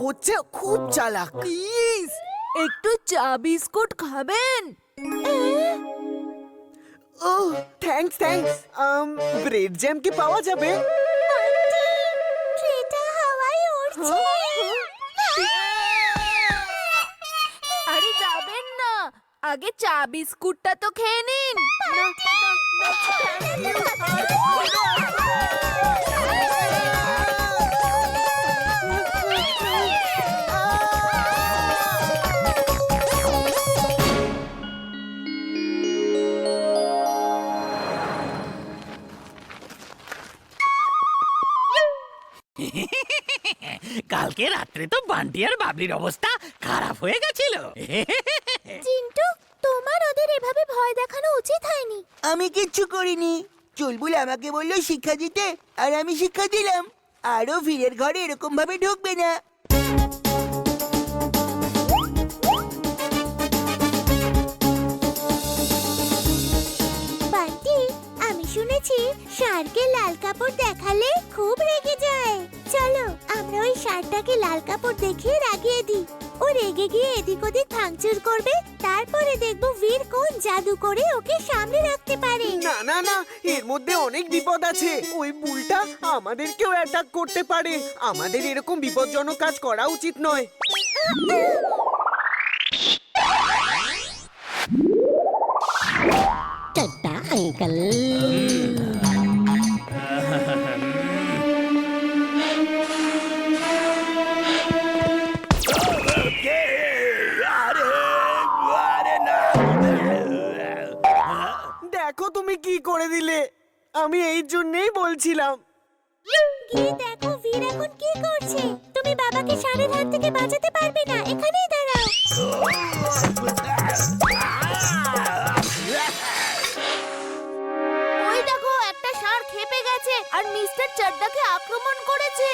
হচ্ছে খুব চালাক। প্লিজ একটু চা বিস্কুট খাবেন? ও থ্যাঙ্কস থ্যাঙ্কস। ব্রেড জ্যাম কি পাওয়া যাবে? ট্রেটা হাওয়ায় উড়ছে। আরে যাবেন না, আগে চা বিস্কুটটা তো খেয়ে নিন। কালকে রাত্রে তো বান্টি আর বাবলির অবস্থা খারাপ হয়ে গেছিল। চিন্টু, তোমার ওদের এভাবে ভয় দেখানো উচিত হয়নি। আমি কিচ্ছু করিনি। চুলবুল আমাকে বললো শিক্ষা দিতে, আর আমি শিক্ষা দিলাম। আরো ভিড়ের ঘরে এরকম ভাবে ঢুকবে না। বান্টি, আমি শুনেছি ষাঁড়কে লাল কাপড় দেখালে খুব রেগে যায়। চলো আমরা ওই ষাঁড়টাকে লাল কাপড় দেখিয়ে রাগিয়ে দিই। ও রেগে গিয়ে এদিক ওদিক ভাঙচুর করবে, তারপরে দেখবো বীর কোন জাদু করে ওকে সামনে রাখতে পারে। না না না, এর মধ্যে অনেক বিপদ আছে। ওই বুলটা আমাদেরকেও অ্যাটাক করতে পারে। আমাদের এরকম বিপজ্জনক কাজ করা উচিত নয়। Tata uncle. দেখো তুমি কি করে দিলে। আমি এই জন্যই বলছিলাম। গিয়ে দেখো বীর এখন কি করছে। তুমি বাবাকে ষাঁড়ের হাত থেকে বাঁচাতে পারবে না, এখানেই দাঁড়াও। ওই দেখো, একটা ষাঁড় খেপে গেছে আর মিস্টার চাড্ডাকে আক্রমণ করেছে।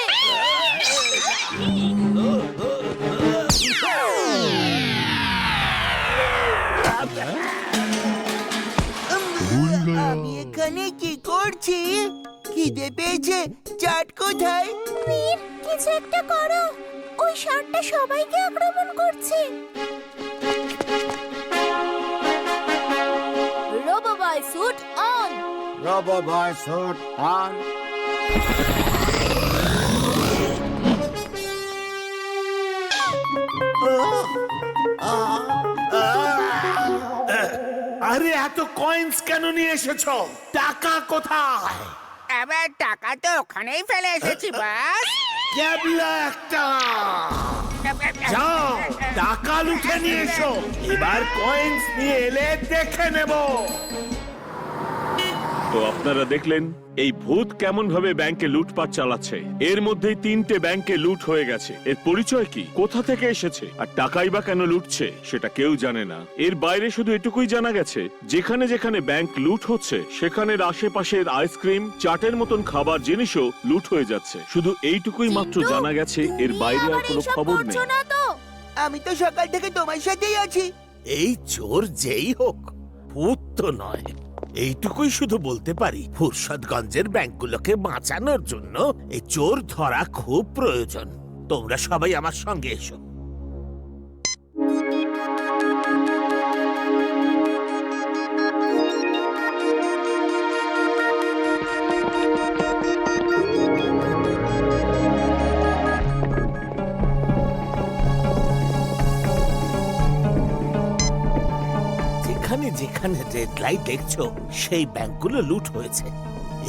আমি এখানে কি করছি? খিদে পেয়েছে, চাট কোথায়? বীর, কিছু একটা করো। ওই ষাঁড়টা সবাইকে আক্রমণ করছে। Robo boy suit on. Robo boy suit on. আরে এত কয়েন্স কেন নিয়ে এসেছো? টাকা কোথায়? এবার টাকা তো ওখানেই ফেলে এসেছি বাস। ক্যাবলা একটা! যাও, টাকা লুটে নিয়ে এসো। এবার কয়েন্স নিয়ে এলে দেখে নেব। তো আপনারা দেখলেন এই ভূত কেমন ভাবে ব্যাংকে লুটপাট চালাচ্ছে। এর মধ্যেই 3টে ব্যাংকে লুট হয়ে গেছে। এর পরিচয় কি, কোথা থেকে এসেছে, আর টাকাই বা কেন লুটছে সেটা কেউ জানে না। এর বাইরে শুধু এটুকুই জানা গেছে, যেখানে যেখানে ব্যাংক লুট হচ্ছে সেখানের আশেপাশের আইসক্রিম, চাটের মতন খাবার জিনিসও লুট হয়ে যাচ্ছে। শুধু এইটুকুই মাত্র চিন্টু, জানা গেছে, এর তুমি বাইরে আর আবার কোনো এইসব খবর করছো নেই। না তো? আমি তো সকাল থেকে তোমার সাথেই আছি। এই চোর যেই হোক, ভূত তো নয়। এইটুকুই শুধু বলতে পারি, ফুরসতগঞ্জের ব্যাংকগুলোকে বাঁচানোর জন্য এই চোর ধরা খুব প্রয়োজন। তোমরা সবাই আমার সঙ্গে এসো। যেখানে যেখানে রেড লাইট দেখছো সেই ব্যাংকগুলো লুট হয়েছে।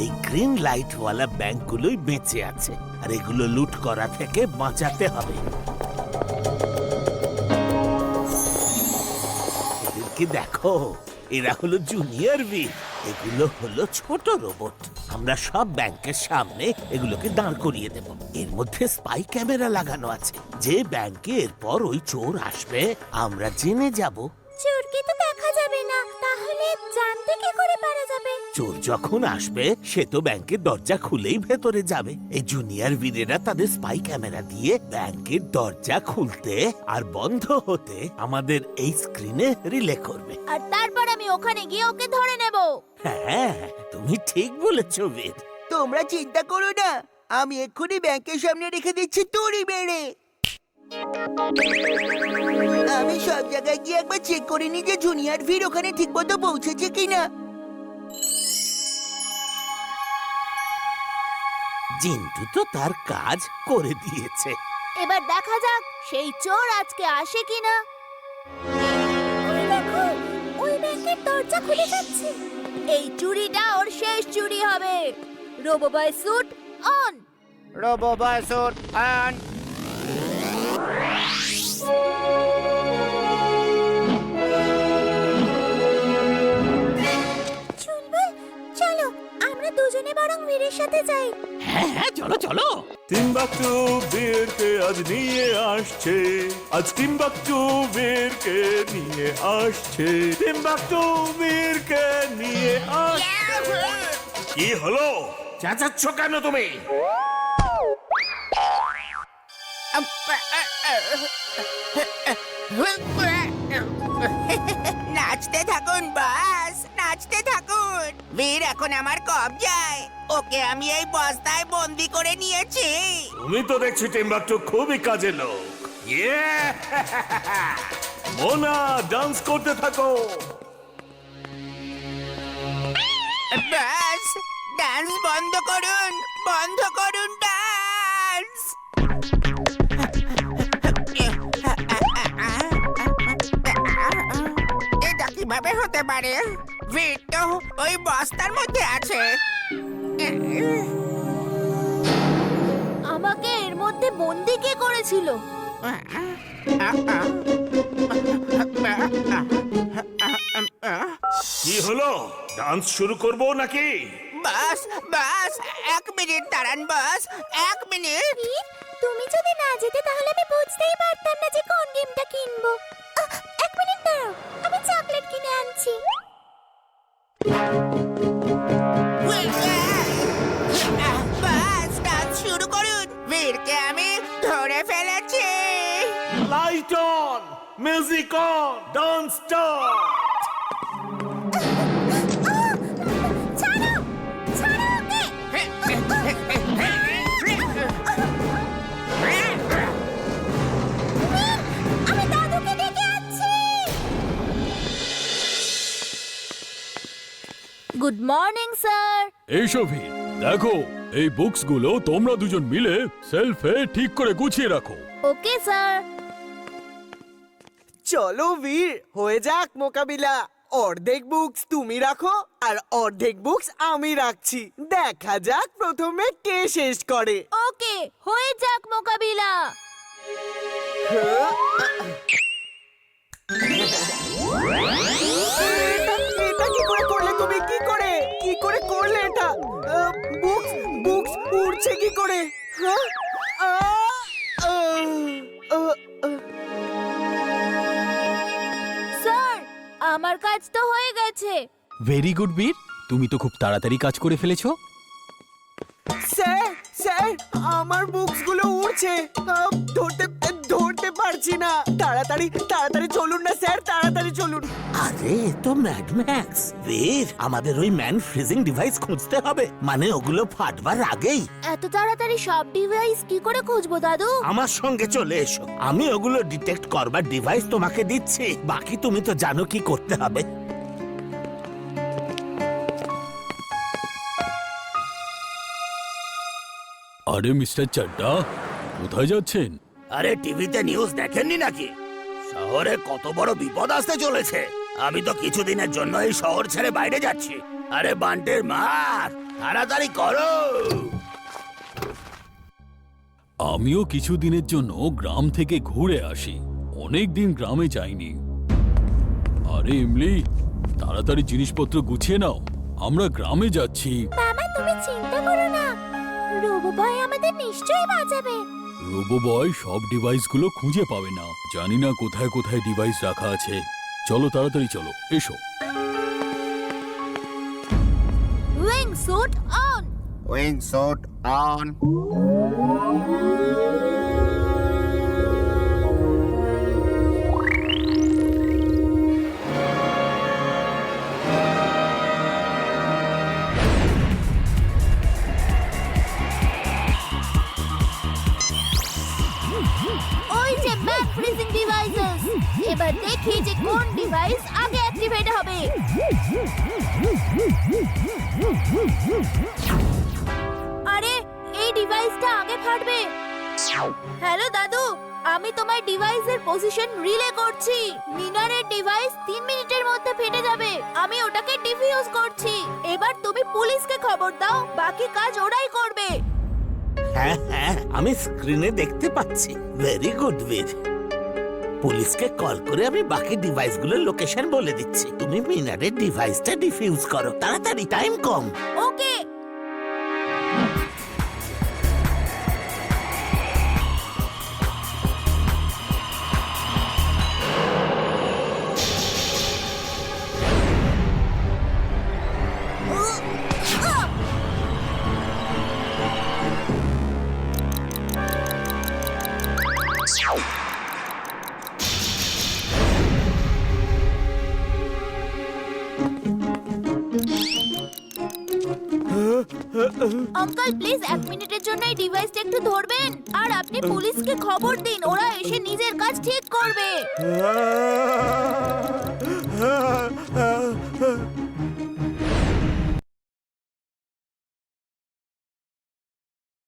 এই গ্রিন লাইট ওয়ালা ব্যাংকগুলোই বেঁচে আছে, আর এগুলো লুট করা থেকে বাঁচাতে হবে। এদেরকে দেখো, এরা হলো জুনিয়র বীর। এগুলো হলো ছোট রোবট। আমরা সব ব্যাংকের সামনে এগুলোকে দাঁড় করিয়ে দেব। এর মধ্যে স্পাই ক্যামেরা লাগানো আছে। যে ব্যাংকে এরপর ওই চোর আসবে, আমরা জেনে যাব। চোরকে তো দেখা যাবে না, তাহলে জানতে কি করে পারা যাবে? চোর যখন আসবে সে তো ব্যাংকের দরজা খুলেই ভেতরে যাবে। এই জুনিয়র বীরেরা তাদের স্পাই ক্যামেরা দিয়ে ব্যাংকের দরজা খুলতে আর বন্ধ হতে আমাদের এই স্ক্রিনে রিলে করবে। আর তারপর আমি ওখানে গিয়ে ওকে ধরে নেব। হ্যাঁ, তুমি ঠিক বলেছো বীর। তোমরা চিন্তা করো না, আমি এক্ষুনি ব্যাংকের সামনে রেখে দিচ্ছি তুড়ি বেড়ে। আমি সব জায়গায় গিয়ে একবার চেক করে নি যে জুনিয়র ভিড় ওখানে ঠিক মতো পৌঁছেছে কিনা। জিন্টু তো তার কাজ করে দিয়েছে। এবার দেখা যাক সেই চোর আজকে আসে কিনা। ওই দেখো, ওই ব্যাংকের দরজা খুলে যাচ্ছে। এই চুরিটা ওর শেষ চুরি হবে। Robo boy suit on. Robo boy suit on. Chulbul, চলো আমরা দুজনে বরং বীরের সাথে যাই। হ্যাঁ হ্যাঁ চলো চলো। টিম্বাকটু বীরকে আজ নিয়ে আসছে, আজ টিম্বাকটু বীরকে নিয়ে আসছে, টিম্বাকটু বীরকে নিয়ে আসছে। কি হলো, চেঁচাচ্ছ কেন তুমি? নাচতে থাকুন বাস, নাচতে থাকুন। বীর এখন আমার কবজায়, ওকে আমি এই বস্তায় বন্দি করে নিয়েছি। তুমি তো দেখছি টিম্বাকটু খুবই কাজের লোক। ইয়ে! মোনা ডান্স করতে থাকো। বাস, ডান্স বন্ধ করুন, বন্ধ করুন ডান্স। এটা কিভাবে হতে পারে? বীর তো ওই বস্তার মধ্যে আছে। আমাকে এর মধ্যে বন্দি কে করেছিল? কি হলো, ডান্স শুরু করবো নাকি? বাস বাস, 1 মিনিট দাঁড়ান বাস, 1 মিনিট। বীর, তুমি যদি না যেতে তাহলে আমি বুঝতেই পারতাম না যে কোন গেমটা কিনবো। 1 মিনিট দাঁড়াও, আমি চকলেট কিনে আনছি। বাস, ডান্স শুরু করুন। বীরকে আমি ধরে ফেলেছি। Light on, music on, dance start. ছাড়ো, ছাড়ো ওকে। বীর, আমি দাদুকে ডেকে আনছি। Good morning sir. এই সভি দেখো, এই বুকস গুলো তোমরা দুজন মিলে সেলফে ঠিক করে গুছিয়ে রাখো। Okay sir. চলো বীর, হয়ে যাক মোকাবিলা। অর্ধেক বুকস তুমি রাখো আর অর্ধেক বুকস আমি রাখছি। দেখা যাক প্রথমে কে শেষ করে। ওকে, হয়ে যাক মোকাবিলা। এটা কি করে করলে তুমি? কি করে করলে এটা? বুকস বুকস উড়ছে কি করে? হ্যাঁ? স্যার, আমার কাজ তো হয়ে গেছে। ভেরি গুড বীর, তুমি তো খুব তাড়াতাড়ি কাজ করে ফেলেছো। স্যার স্যার, আমার বুকস গুলো উড়ছে। ধরতে পারছি না। তাড়াতাড়ি চলুন না স্যার, তাড়াতাড়ি চলুন। আরে এ তো ম্যাড ম্যাক্স। বীর, আমাদের ওই ম্যান ফ্রিজিং ডিভাইস খুঁজতে হবে, মানে ওগুলো ফাটবার আগেই। এত তাড়াতাড়ি সব ডিভাইস কি করে খুঁজবো দাদু? আমার সঙ্গে চলে এসো, আমি ওগুলো ডিটেক্ট করবার ডিভাইস তোমাকে দিচ্ছি। বাকি তুমি তো জানো কি করতে হবে। আরে মিস্টার চাড্ডা, কোথায় যাচ্ছেন? আরে টিভিতে নিউজ দেখেননি নাকি? শহরে কত বড় বিপদ আসতে চলেছে। আমি তো কিছুদিনের জন্য এই শহর ছেড়ে বাইরে যাচ্ছি। আরে বান্টের মা, তাড়াতাড়ি করো। আমিও কিছুদিনের জন্য গ্রাম থেকে ঘুরে আসি, অনেক দিন গ্রামে যাইনি। আরে ইমলি, তাড়াতাড়ি জিনিসপত্র গুছিয়ে নাও, আমরা গ্রামে যাচ্ছি। মামা, তুমি চিন্তা করো না, রোবো বয় আমাদের নিশ্চয়ই বাঁচাবে। রোবো বয় সব ডিভাইসগুলো খুঁজে পাবে না, জানি না কোথায় কোথায় ডিভাইস রাখা আছে। চলো তাড়াতাড়ি চলো, এসো। Wing suit on. Wing suit on. ওই যে ম্যাক ফ্রিজিং ডিভাইসেস। এবার দেখি যে কোন ডিভাইস আগে অ্যাক্টিভেট হবে। আরে এই ডিভাইসটা আগে ফাটবে। হ্যালো দাদু, আমি তোমার ডিভাইসের পজিশন রিলে করছি। মিনারের ডিভাইস 3 মিনিটের মধ্যে ফেটে যাবে। আমি ওটাকে ডিফিউজ করছি। এবার তুমি পুলিশকে খবর দাও, বাকি কাজ ওরাই করবে। হ্যাঁ হ্যাঁ, আমি স্ক্রিনে দেখতে পাচ্ছি। ভেরি গুড বীর। পুলিশকে কল করে আমি বাকি ডিভাইসগুলোর লোকেশন বলে দিচ্ছি। তুমি মিনারের ডিভাইসটা ডিফিউজ করো, তাড়াতাড়ি, time com. Okay. Uncle please 1 মিনিটের জন্য এই ডিভাইসটা একটু ধরবেন, আর আপনি পুলিশকে খবর দিন, ওরা এসে নিজের কাজ ঠিক করবে।